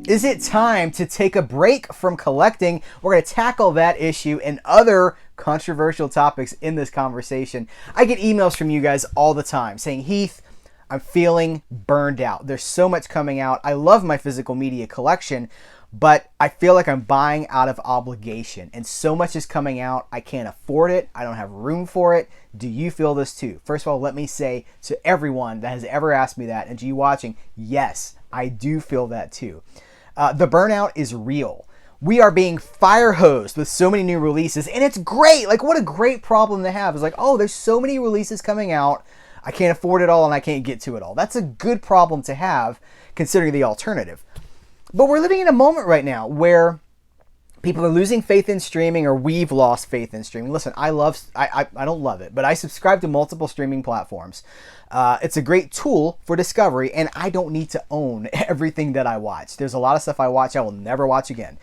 Is it time to take a break from collecting? We're going to tackle that issue and other controversial topics in this conversation. I get emails from you guys all the time saying, Heath, I'm feeling burned out. There's so much coming out. I love my physical media collection, but I feel like I'm buying out of obligation. And so much is coming out, I can't afford it. I don't have room for it. Do you feel this too? First of all, let me say to everyone that has ever asked me that, and to you watching, yes, I do feel that too. The burnout is real. We are being fire hosed with so many new releases, and it's great. Like, what a great problem to have. It's like, oh, there's so many releases coming out. I can't afford it all and I can't get to it all. That's a good problem to have, considering the alternative. But we're living in a moment right now where people are losing faith in streaming, or we've lost faith in streaming. Listen, I don't love it, but I subscribe to multiple streaming platforms. It's a great tool for discovery, and I don't need to own everything that I watch. There's a lot of stuff I watch I will never watch again.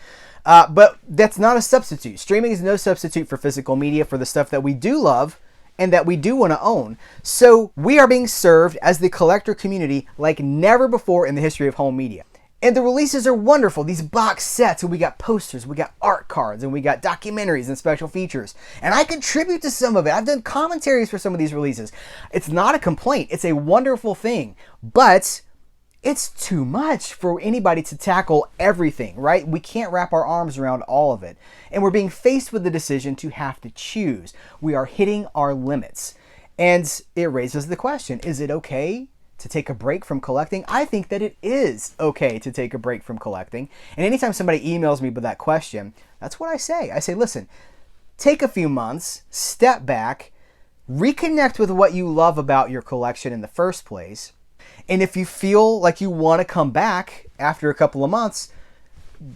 But that's not a substitute. Streaming is no substitute for physical media, for the stuff that we do love and that we do want to own. So we are being served as the collector community like never before in the history of home media. And the releases are wonderful. These box sets, and we got posters, we got art cards, and we got documentaries and special features. And I contribute to some of it. I've done commentaries for some of these releases. It's not a complaint. It's a wonderful thing. But it's too much for anybody to tackle everything, right? We can't wrap our arms around all of it. And we're being faced with the decision to have to choose. We are hitting our limits. And it raises the question, is it okay to take a break from collecting? I think that it is okay to take a break from collecting. And anytime somebody emails me with that question, that's what I say. I say, listen, take a few months, step back, reconnect with what you love about your collection in the first place. And if you feel like you want to come back after a couple of months,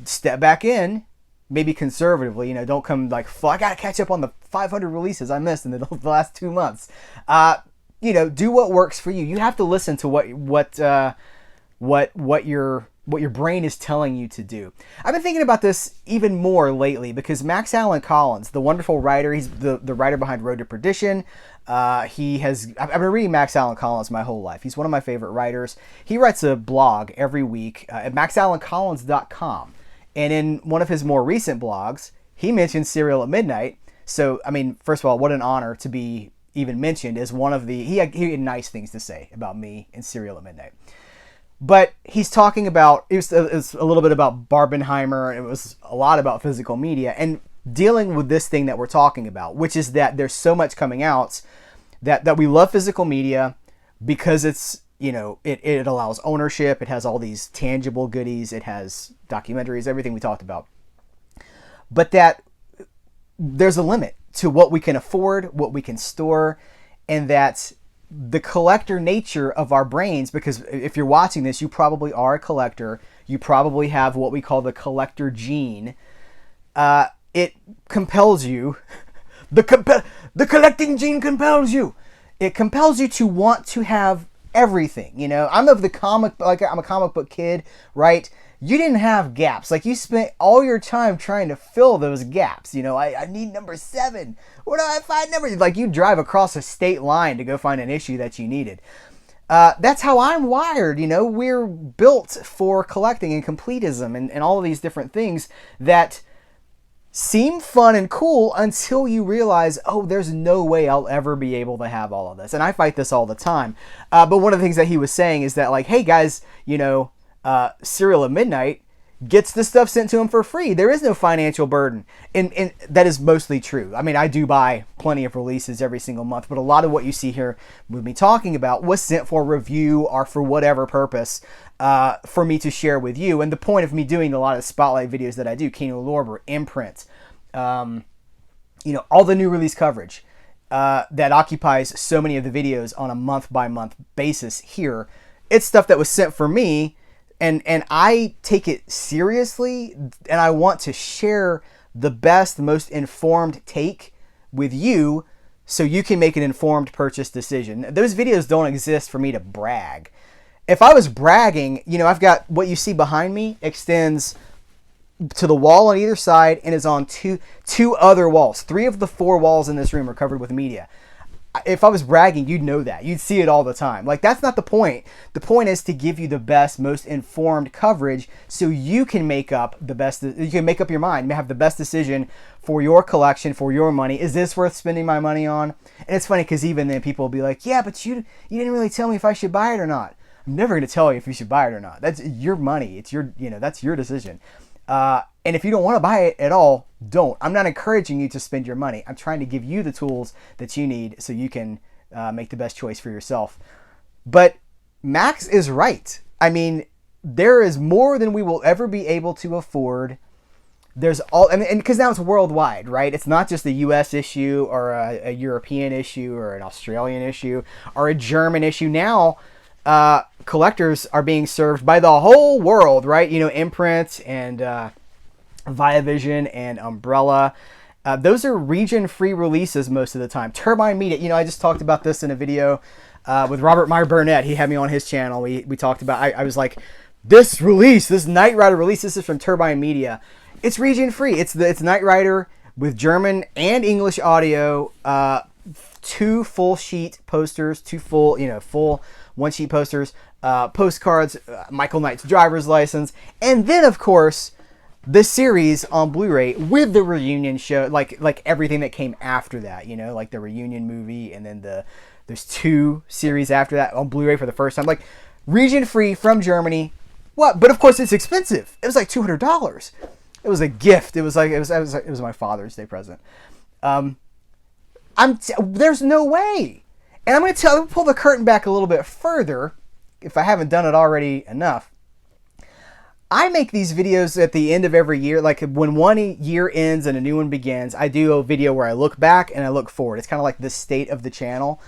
step back in, maybe conservatively, don't come like, I got to catch up on the 500 releases I missed in the last 2 months. Do what works for you. You have to listen to what your brain is telling you to do. I've been thinking about this even more lately because Max Allan Collins, the wonderful writer, he's the writer behind Road to Perdition. I've been reading Max Allan Collins my whole life. He's one of my favorite writers. He writes a blog every week at maxallancollins.com. And in one of his more recent blogs, he mentions Cereal at Midnight. So, first of all, what an honor to be even mentioned as one of the... He had nice things to say about me and Cereal at Midnight. But he's talking about... It was a little bit about Barbenheimer. It was a lot about physical media. And dealing with this thing that we're talking about, which is that there's so much coming out that we love physical media because it's... it allows ownership. It has all these tangible goodies. It has documentaries, everything we talked about. But that there's a limit to what we can afford, what we can store, and that the collector nature of our brains, because if you're watching this, you probably are a collector. You probably have what we call the collector gene. It compels you. The collecting gene compels you. It compels you to want to have everything. I'm a comic book kid, right? You didn't have gaps. Like, you spent all your time trying to fill those gaps. I need number 7. Where do I find number? Like, you drive across a state line to go find an issue that you needed. That's how I'm wired. We're built for collecting and completism and all of these different things that seem fun and cool until you realize, oh, there's no way I'll ever be able to have all of this. And I fight this all the time. But one of the things that he was saying is that, like, hey guys, Cereal at Midnight gets the stuff sent to him for free. There is no financial burden. And that is mostly true. I do buy plenty of releases every single month, but a lot of what you see here with me talking about was sent for review or for whatever purpose for me to share with you. And the point of me doing a lot of spotlight videos that I do, Kino Lorber, Imprint, all the new release coverage that occupies so many of the videos on a month-by-month basis here, it's stuff that was sent for me. And I take it seriously, and I want to share the best, most informed take with you so you can make an informed purchase decision. Those videos don't exist for me to brag. If I was bragging, I've got what you see behind me extends to the wall on either side and is on two other walls. 3 of the 4 walls in this room are covered with media. if I was bragging, you'd know that. You'd see it all the time. Like, that's not the point. The point is to give you the best, most informed coverage so you can make up you can make up your mind, have the best decision for your collection, for your money. Is this worth spending my money on? And it's funny because even then people will be like, yeah, but you didn't really tell me if I should buy it or not. I'm never going to tell you if you should buy it or not. That's your money. It's your, that's your decision. And if you don't want to buy it at all, don't. I'm not encouraging you to spend your money. I'm trying to give you the tools that you need so you can make the best choice for yourself. But Max is right. I mean, there is more than we will ever be able to afford. There's and because now it's worldwide, right? It's not just a U.S. issue or a European issue or an Australian issue or a German issue. Now, collectors are being served by the whole world, right? Imprint and Viavision and Umbrella. Those are region-free releases most of the time. Turbine Media, I just talked about this in a video with Robert Meyer Burnett. He had me on his channel. We talked about, I was like, this Knight Rider release, this is from Turbine Media. It's region-free. It's Knight Rider with German and English audio, 2 full sheet posters, 2 full, full 1-sheet posters, postcards, Michael Knight's driver's license, and then, of course, the series on Blu-ray with the reunion show, like everything that came after that, like the reunion movie, and then there's 2 series after that on Blu-ray for the first time, like region-free from Germany. What? But of course it's expensive. It was like $200. It was a gift. It was my Father's Day present. There's no way. And I'm going to pull the curtain back a little bit further, if I haven't done it already enough. I make these videos at the end of every year. Like when one year ends and a new one begins, I do a video where I look back and I look forward. It's kind of like the state of the channel.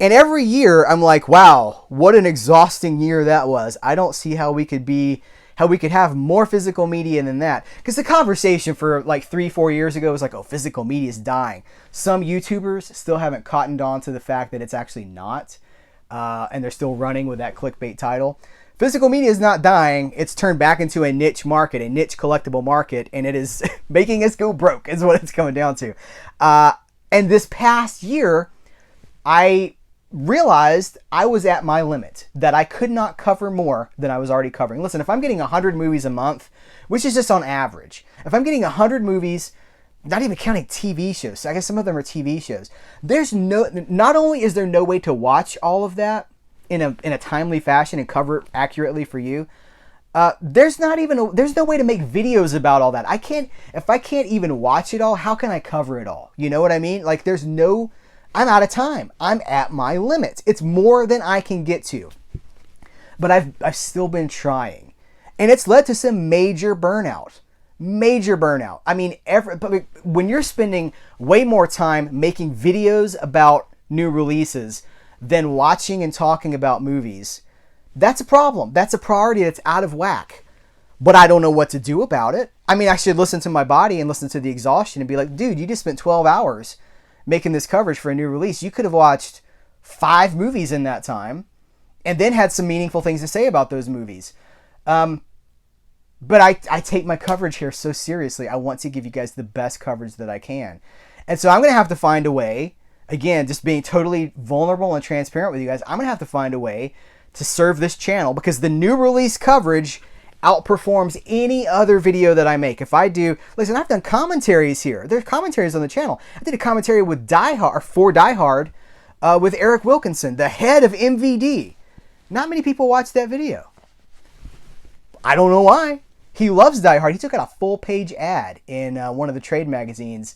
And every year I'm like, wow, what an exhausting year that was. I don't see how we could have more physical media than that. Because the conversation for like 3-4 years ago was like, oh, physical media is dying. Some YouTubers still haven't cottoned on to the fact that it's actually not. And they're still running with that clickbait title. Physical media is not dying. It's turned back into a niche market, a niche collectible market, and it is making us go broke is what it's coming down to. And this past year, I realized I was at my limit, that I could not cover more than I was already covering. Listen, if I'm getting 100 movies a month, which is just on average, if I'm getting 100 movies, not even counting TV shows, I guess some of them are TV shows, not only is there no way to watch all of that in a timely fashion and cover it accurately for you, there's no way to make videos about all that. If I can't even watch it all, how can I cover it all? You know what I mean? Like I'm out of time. I'm at my limit. It's more than I can get to. But I've still been trying. And it's led to some major burnout. Major burnout. I mean, when you're spending way more time making videos about new releases than watching and talking about movies, that's a problem. That's a priority that's out of whack. But I don't know what to do about it. I mean, I should listen to my body and listen to the exhaustion and be like, dude, you just spent 12 hours making this coverage for a new release. You could have watched 5 movies in that time and then had some meaningful things to say about those movies. But I take my coverage here so seriously. I want to give you guys the best coverage that I can. And so I'm going to have to find a way, again, just being totally vulnerable and transparent with you guys, I'm going to have to find a way to serve this channel because the new release coverage outperforms any other video that I make. If I do, listen, I've done commentaries here. There's commentaries on the channel. I did a commentary with for Die Hard with Eric Wilkinson, the head of MVD. Not many people watch that video. I don't know why. He loves Die Hard. He took out a full-page ad in one of the trade magazines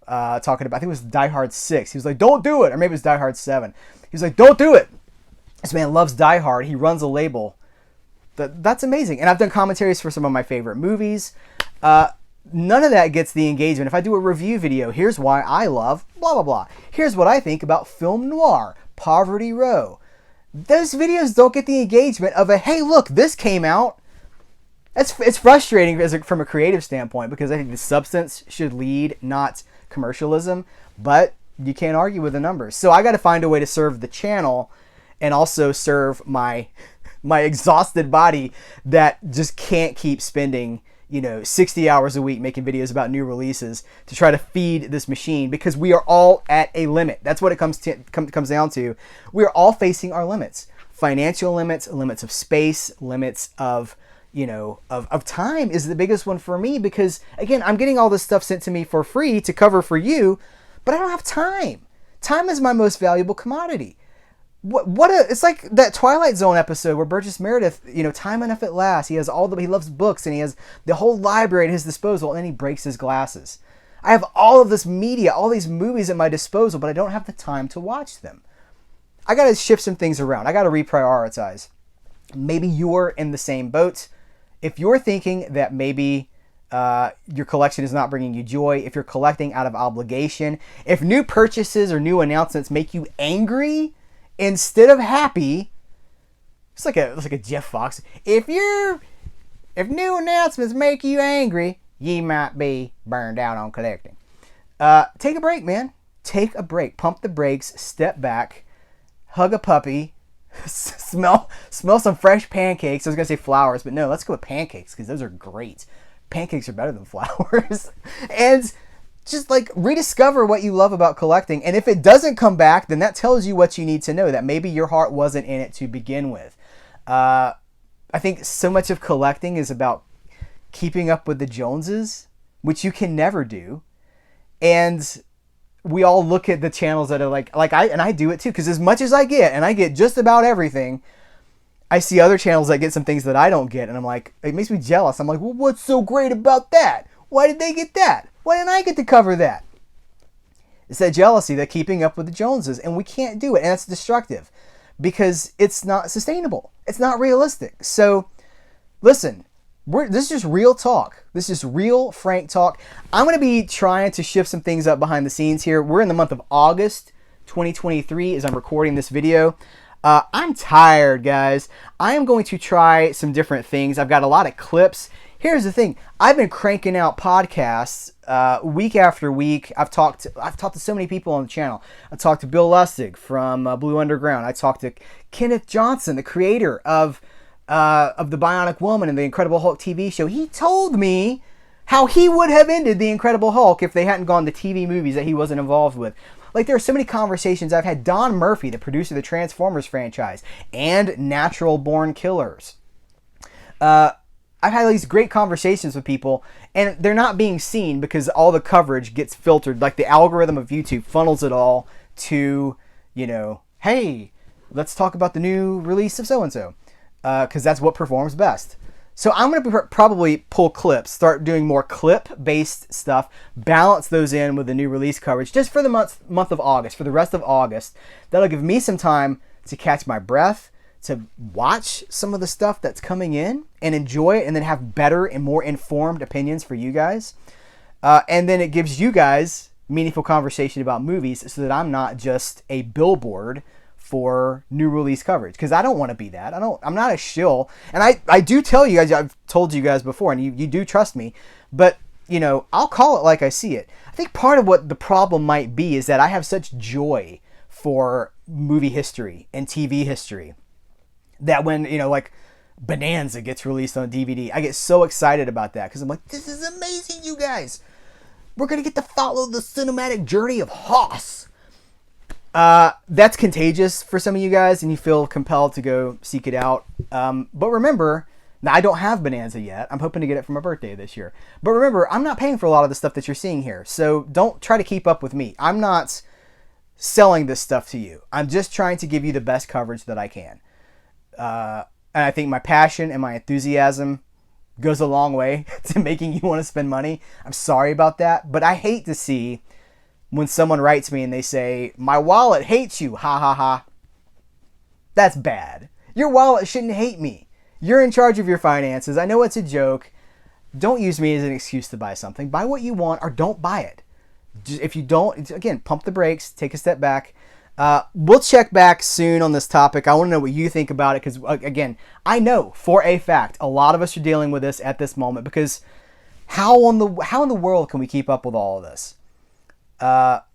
talking about, I think it was Die Hard 6. He was like, don't do it. Or maybe it was Die Hard 7. He was like, don't do it. This man loves Die Hard. He runs a label. That's amazing. And I've done commentaries for some of my favorite movies. None of that gets the engagement. If I do a review video, here's why I love blah, blah, blah. Here's what I think about film noir, Poverty Row. Those videos don't get the engagement of hey, look, this came out. It's frustrating from a creative standpoint because I think the substance should lead, not commercialism. But you can't argue with the numbers. So I got to find a way to serve the channel and also serve my exhausted body that just can't keep spending, 60 hours a week making videos about new releases to try to feed this machine, because we are all at a limit. That's what it comes down to. We are all facing our limits. Financial limits, limits of space, limits of time is the biggest one for me, because again, I'm getting all this stuff sent to me for free to cover for you, but I don't have time. Time is my most valuable commodity. It's like that Twilight Zone episode where Burgess Meredith, time enough at last. He loves books and he has the whole library at his disposal, and then he breaks his glasses. I have all of this media, all these movies at my disposal, but I don't have the time to watch them. I got to shift some things around. I got to reprioritize. Maybe you're in the same boat. If you're thinking that maybe your collection is not bringing you joy, if you're collecting out of obligation, if new purchases or new announcements make you angry instead of happy, it's like a Jeff Fox. If new announcements make you angry, ye might be burned out on collecting. Take a break, man. Take a break. Pump the brakes. Step back. Hug a puppy. smell some fresh pancakes. I was gonna say flowers, but no, let's go with pancakes because those are great. Pancakes are better than flowers. And just rediscover what you love about collecting. And if it doesn't come back, then that tells you what you need to know, that maybe your heart wasn't in it to begin with. I think so much of collecting is about keeping up with the Joneses, which you can never do. And we all look at the channels that are I do it too, because as much as I get, and I get just about everything, I see other channels that get some things that I don't get, and I'm like, it makes me jealous. I'm like, well, what's so great about that? Why did they get that? Why didn't I get to cover that? It's that jealousy, that keeping up with the Joneses, and we can't do it, and it's destructive because it's not sustainable. It's not realistic. So, listen, this is just real talk. This is real, frank talk. I'm going to be trying to shift some things up behind the scenes here. We're in the month of August 2023 as I'm recording this video. I'm tired, guys. I am going to try some different things. I've got a lot of clips. Here's the thing. I've been cranking out podcasts week after week. I've talked to so many people on the channel. I talked to Bill Lustig from Blue Underground. I talked to Kenneth Johnson, the creator of The Bionic Woman and the Incredible Hulk TV show. He told me how he would have ended the Incredible Hulk if they hadn't gone to TV movies that he wasn't involved with. There are so many conversations. I've had Don Murphy, the producer of the Transformers franchise, and Natural Born Killers. I've had these great conversations with people, and they're not being seen because all the coverage gets filtered. The algorithm of YouTube funnels it all to, hey, let's talk about the new release of so-and-so, because that's what performs best. So I'm going to probably pull clips, start doing more clip-based stuff, balance those in with the new release coverage just for the month of August, for the rest of August. That'll give me some time to catch my breath, to watch some of the stuff that's coming in and enjoy it, and then have better and more informed opinions for you guys. And then it gives you guys meaningful conversation about movies so that I'm not just a billboard for new release coverage, because I don't want to be that. I'm not a shill. And I do tell you guys, I've told you guys before, and you do trust me, but I'll call it like I see it. I think part of what the problem might be is that I have such joy for movie history and TV history that when, Bonanza gets released on DVD, I get so excited about that because I'm like, this is amazing, you guys. We're going to get to follow the cinematic journey of Hoss. That's contagious for some of you guys, and you feel compelled to go seek it out. But remember, now I don't have Bonanza yet. I'm hoping to get it for my birthday this year. But remember, I'm not paying for a lot of the stuff that you're seeing here. So don't try to keep up with me. I'm not selling this stuff to you. I'm just trying to give you the best coverage that I can. And I think my passion and my enthusiasm goes a long way to making you want to spend money. I'm sorry about that, but I hate to see when someone writes me and they say, my wallet hates you, ha ha ha. That's bad. Your wallet shouldn't hate me. You're in charge of your finances. I know it's a joke. Don't use me as an excuse to buy something. Buy what you want or don't buy it. If you don't, again, pump the brakes, take a step back. We'll check back soon on this topic. I want to know what you think about it because, again, I know for a fact a lot of us are dealing with this at this moment because how in the world can we keep up with all of this?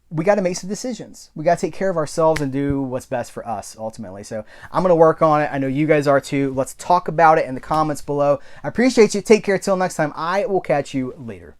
we got to make some decisions. We got to take care of ourselves and do what's best for us ultimately. So I'm going to work on it. I know you guys are too. Let's talk about it in the comments below. I appreciate you. Take care. Till next time. I will catch you later.